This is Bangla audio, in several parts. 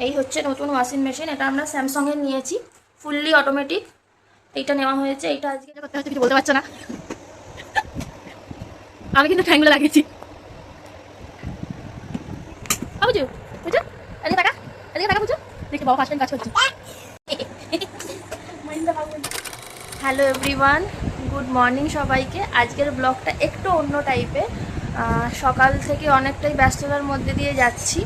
এই হচ্ছে নতুন ওয়াশিং মেশিন। এটা আমরা স্যামসাং এর নিয়েছি, ফুললি অটোমেটিক। এইটা নেওয়া হয়েছে। এইটা আজকে করতে হচ্ছে, কিছু বলতে পারছে না। আমি কিন্তু ঠ্যাংগুলো লাগিয়েছি। বুঝু বুঝু, এদিকে টাকা, এদিকে টাকা বুঝু। দেখি বাবা ফার্স্ট টাইম কাজ করছে। হ্যালো এভরিওয়ান, গুড মর্নিং সবাইকে। আজকের ব্লগটা একটু অন্য টাইপের। সকাল থেকে অনেকটাই ব্যস্ততার মধ্যে দিয়ে যাচ্ছি।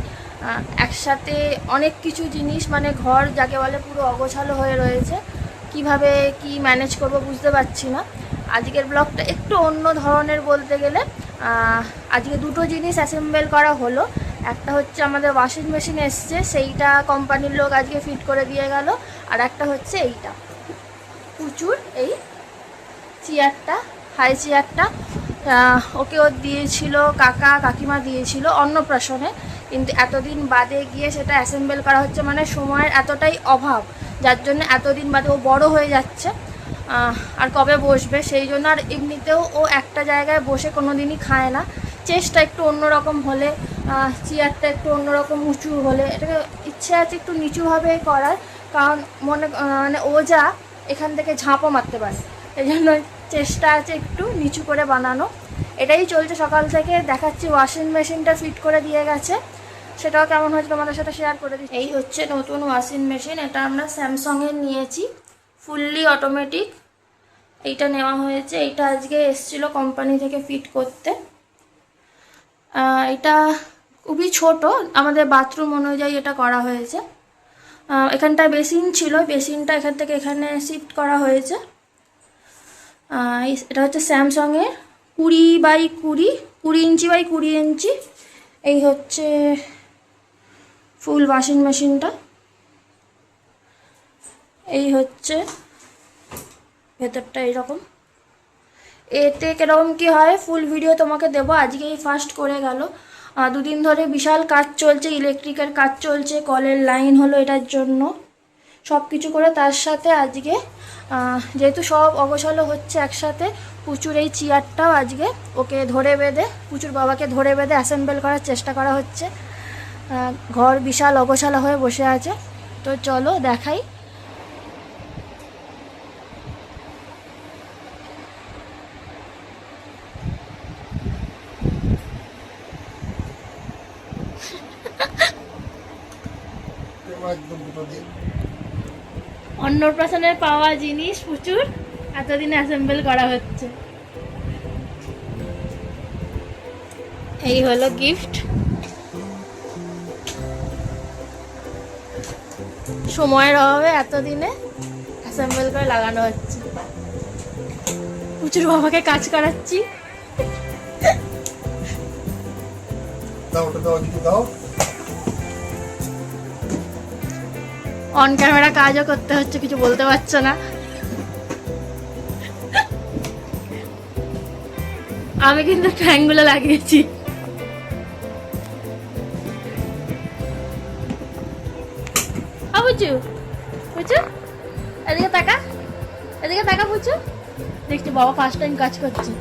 একসাথে অনেক কিছু জিনিস, মানে ঘর যাকে বলে পুরো অগোছালো হয়ে রয়েছে। কিভাবে কি ম্যানেজ করব বুঝতে পারছি না। আজকের ব্লগটা একটু অন্য ধরনের বলতে গেলে। আজকে দুটো জিনিস অ্যাসেম্বল করা হলো। একটা হচ্ছে আমাদের ওয়াশিং মেশিন এসছে, সেইটা কোম্পানির লোক আজকে ফিট করে দিয়ে গেল। আর একটা হচ্ছে এইটা প্রচুর, এই চেয়ারটা, হাই চেয়ারটা। ওকে দিয়েছিল কাকা কাকিমা, দিয়েছিল অন্নপ্রাশনে। কিন্তু এতদিন বাদে গিয়ে সেটা অ্যাসেম্বল করা হচ্ছে, মানে সময়ের এতটাই অভাব, যার জন্য এতদিন বাদে ও বড় হয়ে যাচ্ছে। আর কবে বসবে সেই জন্য। আর এমনিতেও ও একটা জায়গায় বসে কোনো দিনই খায় না। চেষ্টা একটু অন্যরকম হলে, চেয়ারটা একটু অন্যরকম উঁচু হলে, এটাকে ইচ্ছে আছে একটু নিচুভাবে করার। কারণ মানে ও যা এখান থেকে ঝাঁপও মারতে পারে, এই জন্য চেষ্টা আছে একটু নিচু করে বানানো। এটাই চলছে সকাল থেকে। দেখাচ্ছি ওয়াশিং মেশিনটা ফিট করে দিয়ে গেছে, সেটাও কেমন হয়েছে তোমাদের সাথে শেয়ার করে দিচ্ছি। এই হচ্ছে নতুন ওয়াশিং মেশিন। এটা আমরা স্যামসাংয়ের নিয়েছি, ফুললি অটোমেটিক। এইটা নেওয়া হয়েছে। এইটা আজকে এসেছিলো কোম্পানি থেকে ফিট করতে। এটা খুবই ছোট, আমাদের বাথরুম অনুযায়ী এটা করা হয়েছে। এখানটায় বেসিন ছিল, বেসিনটা এখান থেকে এখানে শিফট করা হয়েছে। এটা হচ্ছে স্যামসাংয়ের 20 ইঞ্চি বাই 20 ইঞ্চি। এই হচ্ছে ফুল ওয়াশিং মেশিনটা। এই হচ্ছে ভেতরটা এইরকম। এতে কীরকম কী হয় ফুল ভিডিও তোমাকে দেবো। আজকেই ফার্স্ট করে গেল। দুদিন ধরে বিশাল কাজ চলছে, ইলেকট্রিকের কাজ চলছে, কলের লাইন হলো এটার জন্য, সব কিছু করে। তার সাথে আজকে যেহেতু সব অগোছালো হচ্ছে একসাথে, পুচুর এই চেয়ারটাও আজকে ওকে ধরে বেঁধে, পুচুর বাবাকে ধরে বেঁধে অ্যাসেম্বল করার চেষ্টা করা হচ্ছে। ঘর বিশাল অগোছালো হয়ে বসে আছে। তো চলো দেখাই। অন্নপ্রাশনের পাওয়া জিনিস প্রচুর এতদিনে অ্যাসেম্বল করা হচ্ছে। এই হলো গিফট। সময়ের অভাবে এতদিনে অ্যাসেম্বল করে লাগানো হচ্ছে। প্রচুর বাবাকে কাজ করাচ্ছি। অন ক্যামেরা কাজও করতে হচ্ছে, কিছু বলতে পারছো না। আমি কিন্তু ঠ্যাংগুলো লাগিয়েছি। বুঝু বুঝু, এদিকে তাকা, এদিকে তাকা বুঝু। দেখছি বাবা ফার্স্ট টাইম কাজ করছে।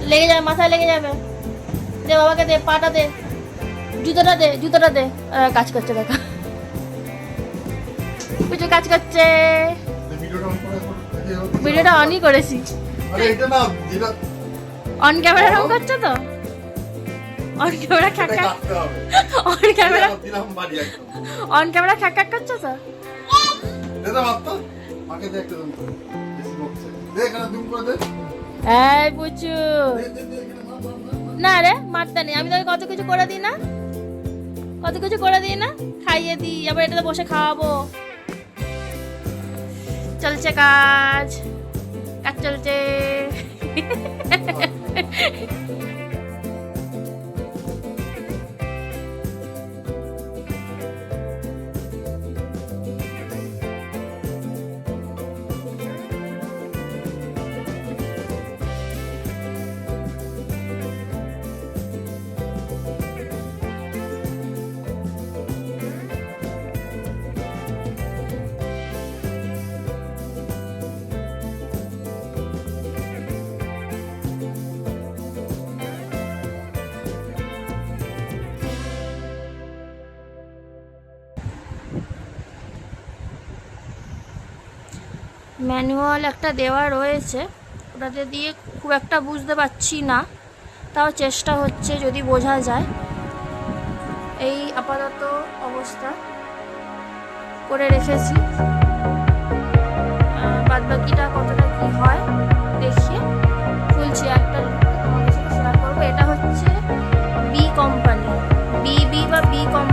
লেগে যাবে, মাথায় লেগে যাবে। দে বাবাকে, দে পাটা দে, জুতোটা দে, জুতোটা দে। কাজ করছে দেখা, কিছু কাজ করছে। ভিডিওটা অনই করেছি। অন ক্যামেরা রং করছো তো? অন ক্যামেরা খ্যাক খ্যাক, অন ক্যামেরা, অন ক্যামেরা খ্যাক খ্যাক করছো তো? এই বুঝু না রে, মারতে নেই। আমি তোকে কত কিছু করে দিই না, কত কিছু করে দিই না, খাইয়ে দিই, আবার এটাতে বসে খাওয়াবো। চলছে কাজ, কাজ চলছে। ম্যানুয়াল একটা দেওয়া রয়েছে, ওটাতে দিয়ে খুব একটা বুঝতে পারছি না, তাও চেষ্টা হচ্ছে যদি বোঝা যায়। এই আপাতত অবস্থা করে রেখেছি, বাদবাকিটা কতটা কি হয় দেখিয়ে ফুল চেয়ারটা তোমাদের সাথে শেয়ার করবো। এটা হচ্ছে বি কোম্পানি, বিবি বা বি কোম্পানি